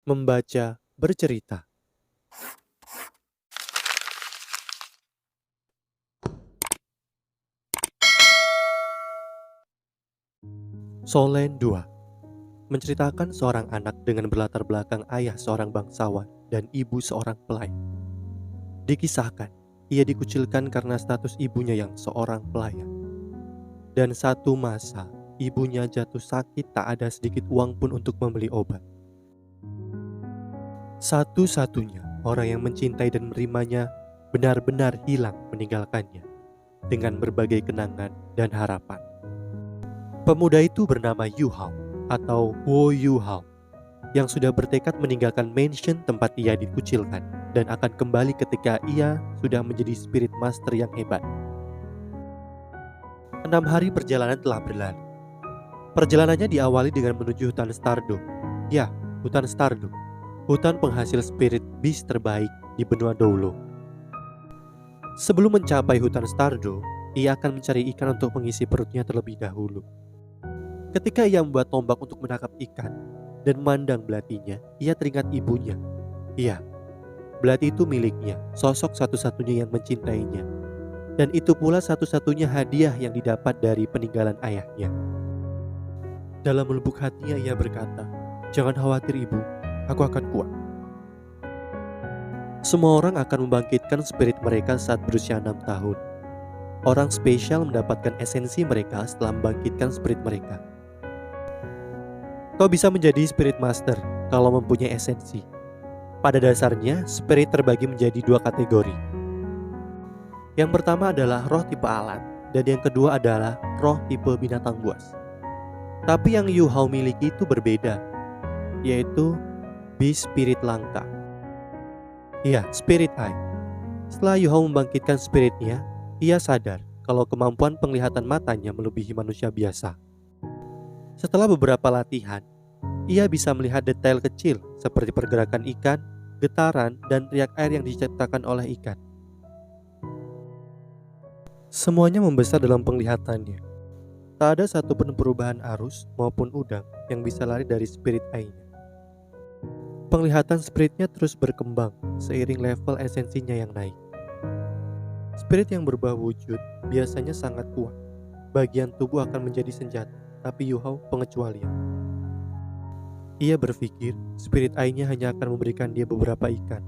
Membaca bercerita. Solen 2 menceritakan seorang anak dengan berlatar belakang ayah seorang bangsawan dan ibu seorang pelayan. Dikisahkan, ia dikucilkan karena status ibunya yang seorang pelayan. Dan satu masa, ibunya jatuh sakit, tak ada sedikit uang pun untuk membeli obat. Satu-satunya orang yang mencintai dan menerimanya benar-benar hilang meninggalkannya dengan berbagai kenangan dan harapan. Pemuda itu bernama Yu Hao atau Wo Yu Hao yang sudah bertekad meninggalkan mansion tempat ia dikucilkan dan akan kembali ketika ia sudah menjadi spirit master yang hebat. 6 hari perjalanan telah berlalu. Perjalanannya diawali dengan menuju hutan Stardew. Ya, hutan Stardew. Hutan penghasil spirit beast terbaik di benua Doulo. Sebelum mencapai hutan Stardew, ia akan mencari ikan untuk mengisi perutnya terlebih dahulu. Ketika ia membuat tombak untuk menangkap ikan dan memandang belatinya, ia teringat ibunya. Iya, belati itu miliknya, sosok satu-satunya yang mencintainya. Dan itu pula satu-satunya hadiah yang didapat dari peninggalan ayahnya. Dalam lubuk hatinya ia berkata, "Jangan khawatir ibu, aku akan kuat." Semua orang akan membangkitkan spirit mereka saat berusia 6 tahun. Orang spesial mendapatkan esensi mereka setelah membangkitkan spirit mereka. Kau bisa menjadi spirit master kalau mempunyai esensi. Pada dasarnya, spirit terbagi menjadi 2 kategori. Yang pertama adalah roh tipe alat, dan yang kedua adalah roh tipe binatang buas. Tapi yang Yu Hao miliki itu berbeda, yaitu Beast Spirit Langka. Iya, Spirit Eye. Setelah Yu Hao membangkitkan spiritnya, ia sadar kalau kemampuan penglihatan matanya melebihi manusia biasa. Setelah beberapa latihan, ia bisa melihat detail kecil seperti pergerakan ikan, getaran, dan riak air yang diciptakan oleh ikan. Semuanya membesar dalam penglihatannya. Tak ada satupun perubahan arus maupun udang yang bisa lari dari spirit eye-nya. Penglihatan spiritnya terus berkembang seiring level esensinya yang naik. Spirit yang berubah wujud biasanya sangat kuat. Bagian tubuh akan menjadi senjata, tapi Yu Hao pengecualian. Ia berpikir spirit eye-nya hanya akan memberikan dia beberapa ikan.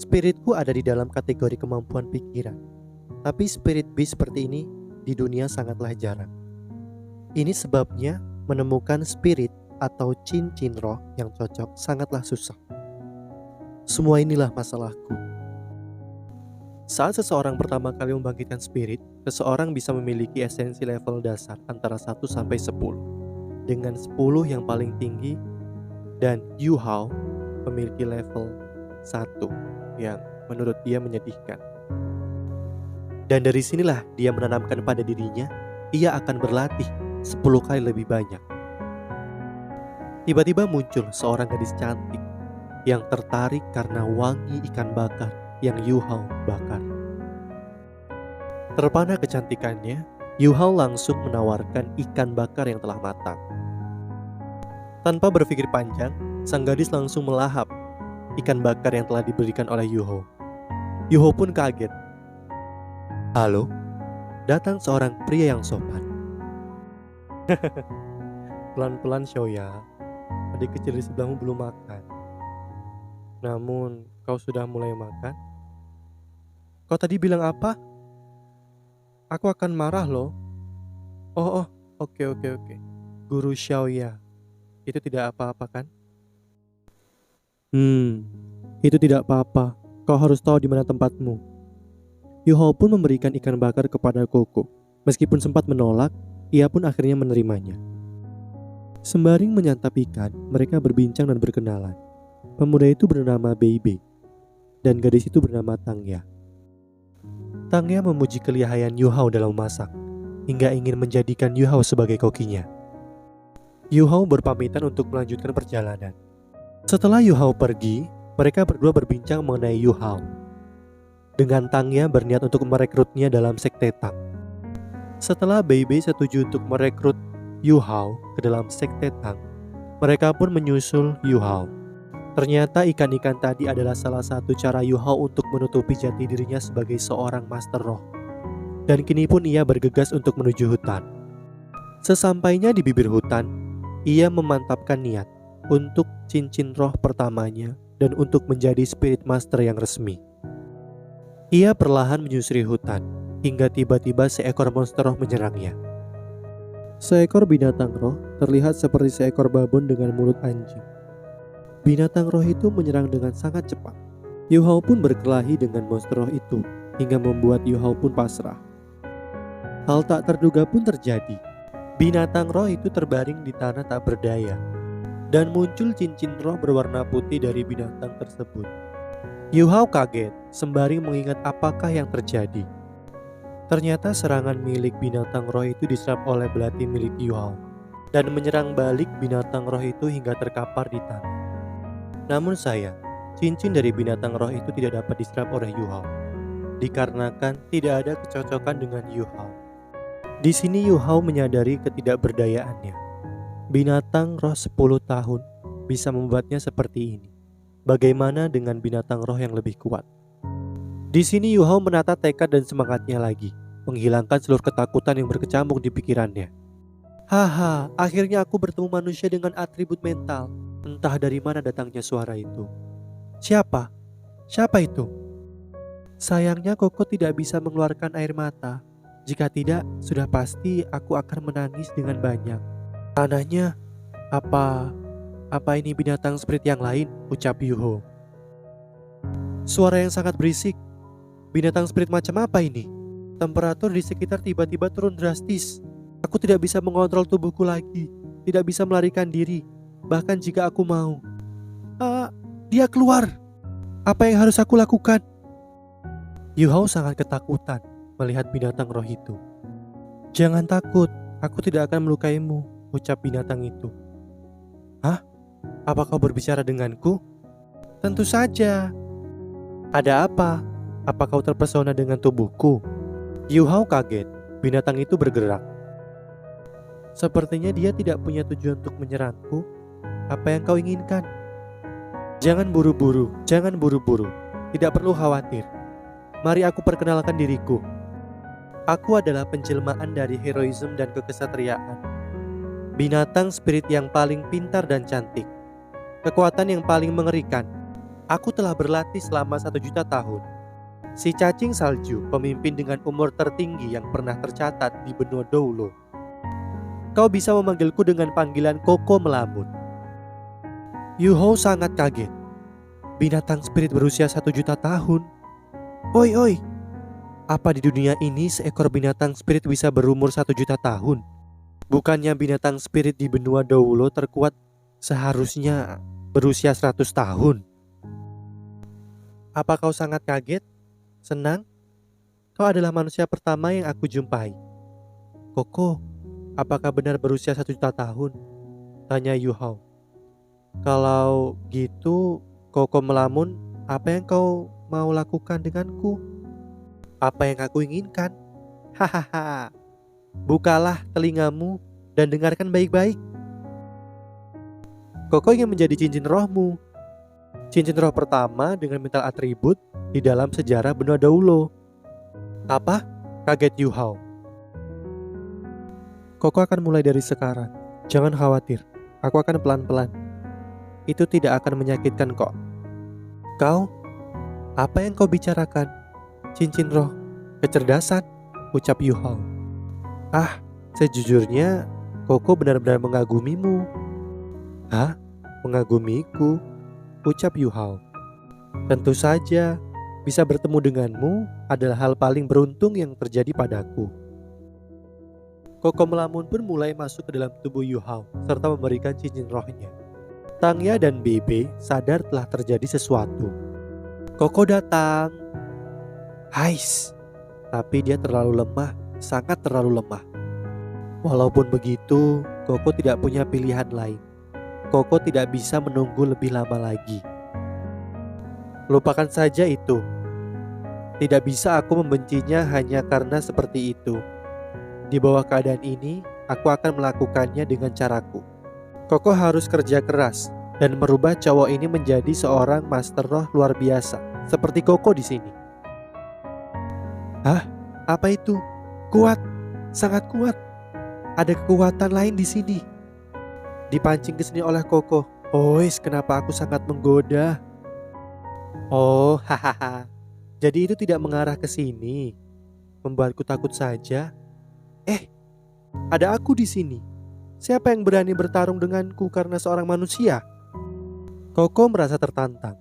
Spiritku ada di dalam kategori kemampuan pikiran, tapi spirit beast seperti ini di dunia sangatlah jarang. Ini sebabnya menemukan spirit atau cincin roh yang cocok sangatlah susah. Semua inilah masalahku. Saat seseorang pertama kali membangkitkan spirit, seseorang bisa memiliki esensi level dasar antara 1 sampai 10. Dengan 10 yang paling tinggi, dan Yu Hao memiliki level 1 yang menurut dia menyedihkan. Dan dari sinilah dia menanamkan pada dirinya, ia akan berlatih 10 kali lebih banyak. Tiba-tiba muncul seorang gadis cantik yang tertarik karena wangi ikan bakar yang Yu Hao bakar. Terpana kecantikannya, Yu Hao langsung menawarkan ikan bakar yang telah matang. Tanpa berpikir panjang, sang gadis langsung melahap ikan bakar yang telah diberikan oleh Yu Hao. Yu Hao pun kaget. "Halo?" Datang seorang pria yang sopan. "Pelan-pelan Shoya, adik kecil di sebelahmu belum makan. Namun kau sudah mulai makan? Kau tadi bilang apa? Aku akan marah loh." Oh, oke. Guru Xiaoya, itu tidak apa-apa kan?" Itu tidak apa-apa. Kau harus tahu di mana tempatmu." Yu Hao pun memberikan ikan bakar kepada Koko. Meskipun sempat menolak, ia pun akhirnya menerimanya. Sembari menyantap ikan, mereka berbincang dan berkenalan. Pemuda itu bernama Bei, dan gadis itu bernama Tangya. Tangya memuji kelihayan Yu Hao dalam memasak, hingga ingin menjadikan Yu Hao sebagai kokinya. Yu Hao berpamitan untuk melanjutkan perjalanan. Setelah Yu Hao pergi, mereka berdua berbincang mengenai Yu Hao. Dengan Tangya berniat untuk merekrutnya dalam sekte Tang. Setelah Bei setuju untuk merekrut Yu Hao ke dalam sekte Tang, mereka pun menyusul Yu Hao Ternyata ikan-ikan tadi adalah salah satu cara Yu Hao untuk menutupi jati dirinya sebagai seorang master roh. Dan kini pun ia bergegas untuk menuju hutan. Sesampainya di bibir hutan, ia memantapkan niat untuk cincin roh pertamanya dan untuk menjadi spirit master yang resmi. Ia perlahan menyusuri hutan hingga tiba-tiba seekor monster roh menyerangnya. Seekor binatang roh terlihat seperti seekor babon dengan mulut anjing. Binatang roh itu menyerang dengan sangat cepat. Yu Hao pun berkelahi dengan monster roh itu hingga membuat Yu Hao pun pasrah. Hal tak terduga pun terjadi. Binatang roh itu terbaring di tanah tak berdaya dan muncul cincin roh berwarna putih dari binatang tersebut. Yu Hao kaget sembari mengingat apakah yang terjadi. Ternyata serangan milik binatang roh itu diserap oleh belati milik Yu Hao dan menyerang balik binatang roh itu hingga terkapar di tanah. Namun sayang, cincin dari binatang roh itu tidak dapat diserap oleh Yu Hao dikarenakan tidak ada kecocokan dengan Yu Hao. Di sini Yu Hao menyadari ketidakberdayaannya. Binatang roh 10 tahun bisa membuatnya seperti ini. Bagaimana dengan binatang roh yang lebih kuat? Di sini Yu Hao menata tekad dan semangatnya lagi, menghilangkan seluruh ketakutan yang berkecamuk di pikirannya. Haha, akhirnya aku bertemu manusia dengan atribut mental. Entah dari mana datangnya suara itu. Siapa? Siapa itu? Sayangnya Koko tidak bisa mengeluarkan air mata. Jika tidak, sudah pasti aku akan menangis dengan banyak. Anehnya, apa ini binatang spirit yang lain? Ucap Yu Hao. Suara yang sangat berisik. Binatang spirit macam apa ini? Temperatur di sekitar tiba-tiba turun drastis. Aku tidak bisa mengontrol tubuhku lagi. Tidak bisa melarikan diri. Bahkan jika aku mau. Dia keluar. Apa yang harus aku lakukan? Yu Hao sangat ketakutan melihat binatang roh itu. Jangan takut, aku tidak akan melukaimu, ucap binatang itu. Hah? Apa kau berbicara denganku? Tentu saja. Ada apa? Apa kau terpesona dengan tubuhku? Yu Hao kaget, binatang itu bergerak. Sepertinya dia tidak punya tujuan untuk menyerangku. Apa yang kau inginkan? Jangan buru-buru, jangan buru-buru. Tidak perlu khawatir. Mari aku perkenalkan diriku. Aku adalah penjelmaan dari heroisme dan kekesatriaan. Binatang spirit yang paling pintar dan cantik. Kekuatan yang paling mengerikan. Aku telah berlatih selama 1 juta tahun. Si cacing salju, pemimpin dengan umur tertinggi yang pernah tercatat di benua Doulo. Kau bisa memanggilku dengan panggilan Koko Melamun. Yu Hao sangat kaget. Binatang spirit berusia 1 juta tahun. Oi, apa di dunia ini seekor binatang spirit bisa berumur 1 juta tahun? Bukannya binatang spirit di benua Doulo terkuat seharusnya berusia 100 tahun? Apa kau sangat kaget? Senang? Kau adalah manusia pertama yang aku jumpai. Koko, apakah benar berusia 1 juta tahun? Tanya Yu Hao. Kalau gitu, Koko Melamun, apa yang kau mau lakukan denganku? Apa yang aku inginkan? Hahaha. Bukalah telingamu dan dengarkan baik-baik. Koko ingin menjadi cincin rohmu. Cincin roh pertama dengan mental atribut di dalam sejarah benua Doulo. Apa? Kaget Yu Hao. Koko akan mulai dari sekarang. Jangan khawatir. Aku akan pelan-pelan. Itu tidak akan menyakitkan kok. Kau? Apa yang kau bicarakan? Cincin roh, kecerdasan, ucap Yu Hao. Sejujurnya Koko benar-benar mengagumimu. Hah? Mengagumiku? Ucap Yu Hao. Tentu saja, bisa bertemu denganmu adalah hal paling beruntung yang terjadi padaku. Koko Melamun pun mulai masuk ke dalam tubuh Yu Hao serta memberikan cincin rohnya. Tangya dan Bebe sadar telah terjadi sesuatu. Koko datang. Hais. Tapi dia terlalu lemah, sangat terlalu lemah. Walaupun begitu, Koko tidak punya pilihan lain. Koko tidak bisa menunggu lebih lama lagi. Lupakan saja itu. Tidak bisa aku membencinya hanya karena seperti itu. Di bawah keadaan ini, aku akan melakukannya dengan caraku. Koko harus kerja keras dan merubah cowok ini menjadi seorang master roh luar biasa, seperti Koko di sini. Hah? Apa itu? Kuat, sangat kuat. Ada kekuatan lain di sini. Dipancing ke sini oleh Koko. Ois, kenapa aku sangat menggoda? Oh, hahaha. Jadi itu tidak mengarah ke sini. Membuatku takut saja. Ada aku di sini. Siapa yang berani bertarung denganku karena seorang manusia? Koko merasa tertantang.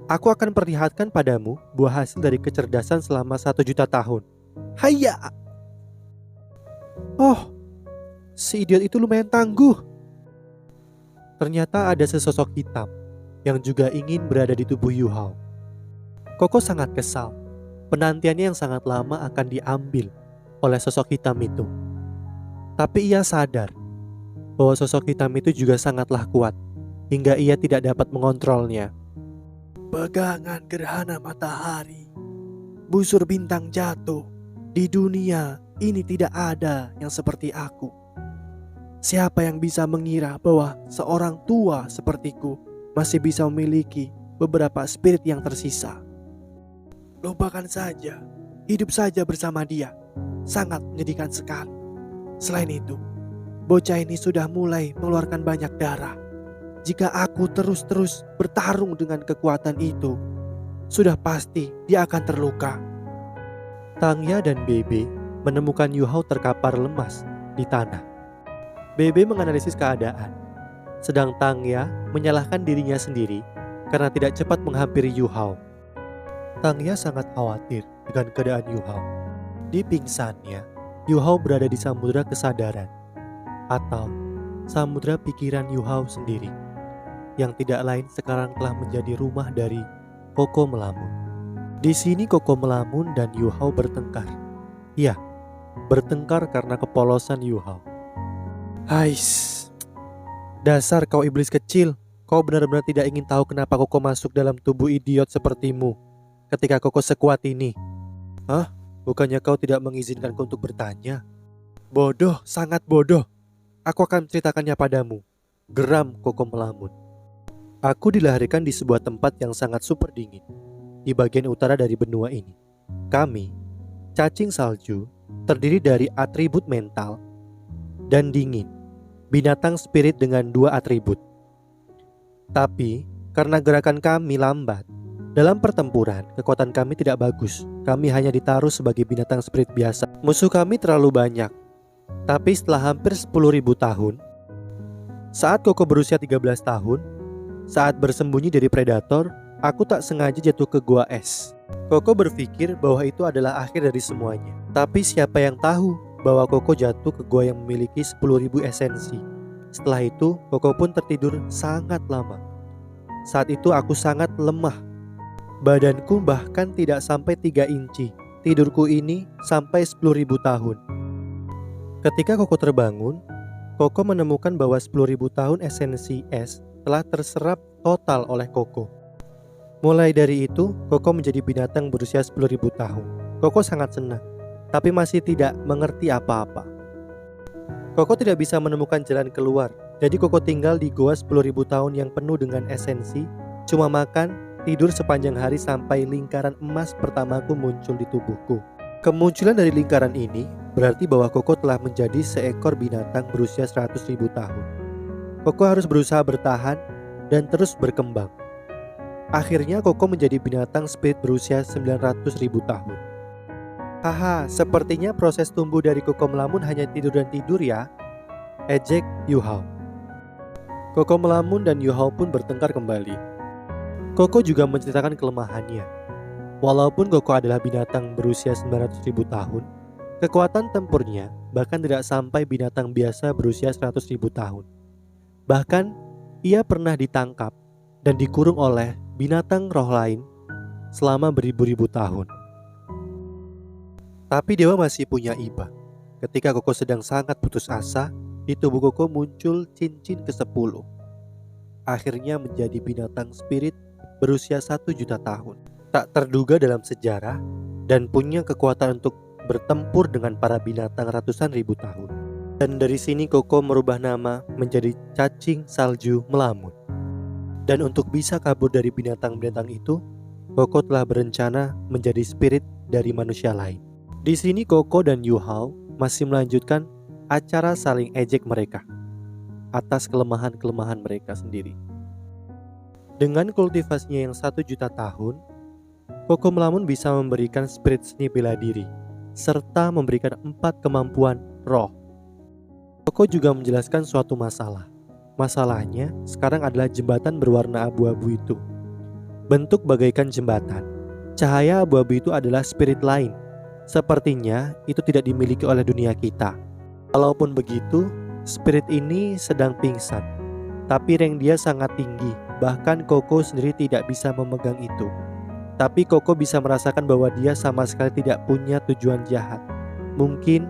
Aku akan perlihatkan padamu buah hasil dari kecerdasan selama 1 juta tahun. Hayya! Oh, si idiot itu lumayan tangguh. Ternyata ada sesosok hitam yang juga ingin berada di tubuh Yu Hao. Koko sangat kesal. Penantiannya yang sangat lama akan diambil oleh sosok hitam itu. Tapi ia sadar bahwa sosok hitam itu juga sangatlah kuat, hingga ia tidak dapat mengontrolnya. Pegangan gerhana matahari, busur bintang jatuh. Di dunia ini tidak ada yang seperti aku. Siapa yang bisa mengira bahwa seorang tua sepertiku masih bisa memiliki beberapa spirit yang tersisa? Lupakan saja, hidup saja bersama dia. Sangat menyedihkan sekali. Selain itu, bocah ini sudah mulai mengeluarkan banyak darah. Jika aku terus-terus bertarung dengan kekuatan itu, sudah pasti dia akan terluka. Tangya dan Bebe menemukan Yu Hao terkapar lemas di tanah. Bebe menganalisis keadaan, sedang Tangya menyalahkan dirinya sendiri karena tidak cepat menghampiri Yu Hao. Tangya sangat khawatir dengan keadaan Yu Hao. Di pingsannya, Yu Hao berada di samudera kesadaran atau samudera pikiran Yu Hao sendiri, yang tidak lain sekarang telah menjadi rumah dari Koko Melamun. Di sini Koko Melamun dan Yu Hao bertengkar. Ya, bertengkar karena kepolosan Yu Hao. Hais, dasar kau iblis kecil. Kau benar-benar tidak ingin tahu kenapa Koko masuk dalam tubuh idiot sepertimu ketika Koko sekuat ini. Hah? Bukannya kau tidak mengizinkanku untuk bertanya? Bodoh, sangat bodoh. Aku akan menceritakannya padamu. Geram Koko Melamun. Aku dilahirkan di sebuah tempat yang sangat super dingin di bagian utara dari benua ini. Kami, cacing salju, terdiri dari atribut mental dan dingin, binatang spirit dengan 2 atribut. Tapi karena gerakan kami lambat, dalam pertempuran kekuatan kami tidak bagus. Kami hanya ditaruh sebagai binatang spirit biasa. Musuh kami terlalu banyak. Tapi setelah hampir 10.000 tahun, saat Koko berusia 13 tahun, saat bersembunyi dari predator, aku tak sengaja jatuh ke gua es. Koko berpikir bahwa itu adalah akhir dari semuanya. Tapi siapa yang tahu bahwa Koko jatuh ke gua yang memiliki 10.000 esensi. Setelah itu, Koko pun tertidur sangat lama. Saat itu aku sangat lemah. Badanku bahkan tidak sampai 3 inci. Tidurku ini sampai 10.000 tahun. Ketika Koko terbangun, Koko menemukan bahwa 10.000 tahun esensi es telah terserap total oleh Koko. Mulai dari itu, Koko menjadi binatang berusia 10.000 tahun. Koko sangat senang, tapi masih tidak mengerti apa-apa. Koko tidak bisa menemukan jalan keluar. Jadi Koko tinggal di goa 10.000 tahun yang penuh dengan esensi, cuma makan, tidur sepanjang hari sampai lingkaran emas pertamaku muncul di tubuhku. Kemunculan dari lingkaran ini berarti bahwa Koko telah menjadi seekor binatang berusia 100.000 tahun. Koko harus berusaha bertahan dan terus berkembang. Akhirnya Koko menjadi binatang spirit berusia 900.000 tahun. Haha, sepertinya proses tumbuh dari Koko Melamun hanya tidur dan tidur ya, ejek Yu Hao. Koko Melamun dan Yu Hao pun bertengkar kembali. Koko juga menceritakan kelemahannya. Walaupun Koko adalah binatang berusia 900.000 tahun, kekuatan tempurnya bahkan tidak sampai binatang biasa berusia 100.000 tahun. Bahkan, ia pernah ditangkap dan dikurung oleh binatang roh lain selama beribu-ribu tahun. Tapi dewa masih punya iba. Ketika Koko sedang sangat putus asa, di tubuh Koko muncul cincin ke-10. Akhirnya menjadi binatang spirit berusia 1 juta tahun. Tak terduga dalam sejarah dan punya kekuatan untuk bertempur dengan para binatang ratusan ribu tahun. Dan dari sini Koko merubah nama menjadi cacing salju Melamun. Dan untuk bisa kabur dari binatang-binatang itu, Koko telah berencana menjadi spirit dari manusia lain. Di sini Koko dan Yu Hao masih melanjutkan acara saling ejek mereka atas kelemahan-kelemahan mereka sendiri. Dengan kultivasinya yang 1 juta tahun, Koko Melamun bisa memberikan spirit seni bela diri serta memberikan 4 kemampuan roh. Koko juga menjelaskan suatu masalah. Masalahnya sekarang adalah jembatan berwarna abu-abu itu. Bentuk bagaikan jembatan. Cahaya abu-abu itu adalah spirit lain. Sepertinya itu tidak dimiliki oleh dunia kita. Walaupun begitu, spirit ini sedang pingsan. Tapi rank dia sangat tinggi. Bahkan Koko sendiri tidak bisa memegang itu. Tapi Koko bisa merasakan bahwa dia sama sekali tidak punya tujuan jahat. Mungkin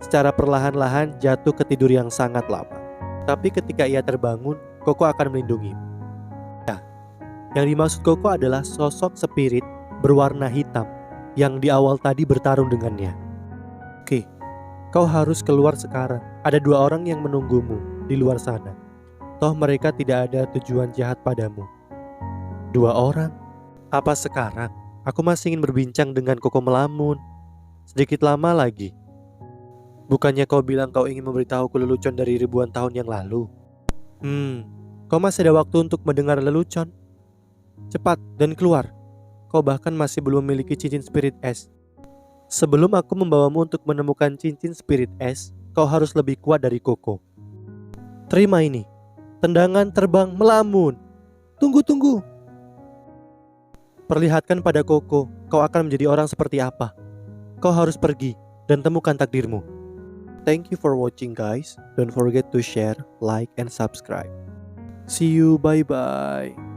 secara perlahan-lahan jatuh ke tidur yang sangat lama. Tapi ketika ia terbangun, Koko akan melindungi. Ya, yang dimaksud Koko adalah sosok spirit berwarna hitam yang di awal tadi bertarung dengannya. Oke, kau harus keluar sekarang. Ada 2 orang yang menunggumu di luar sana. Toh mereka tidak ada tujuan jahat padamu. 2 orang? Apa sekarang? Aku masih ingin berbincang dengan Koko Melamun. Sedikit lama lagi. Bukannya kau bilang kau ingin memberitahuku lelucon dari ribuan tahun yang lalu? Kau masih ada waktu untuk mendengar lelucon. Cepat dan keluar. Kau bahkan masih belum memiliki cincin spirit es. Sebelum aku membawamu untuk menemukan cincin spirit es, kau harus lebih kuat dari Koko. Terima ini. Tendangan terbang melamun. Tunggu. Perlihatkan pada Koko, kau akan menjadi orang seperti apa. Kau harus pergi dan temukan takdirmu. Thank you for watching guys. Don't forget to share, like, and subscribe. See you, bye-bye.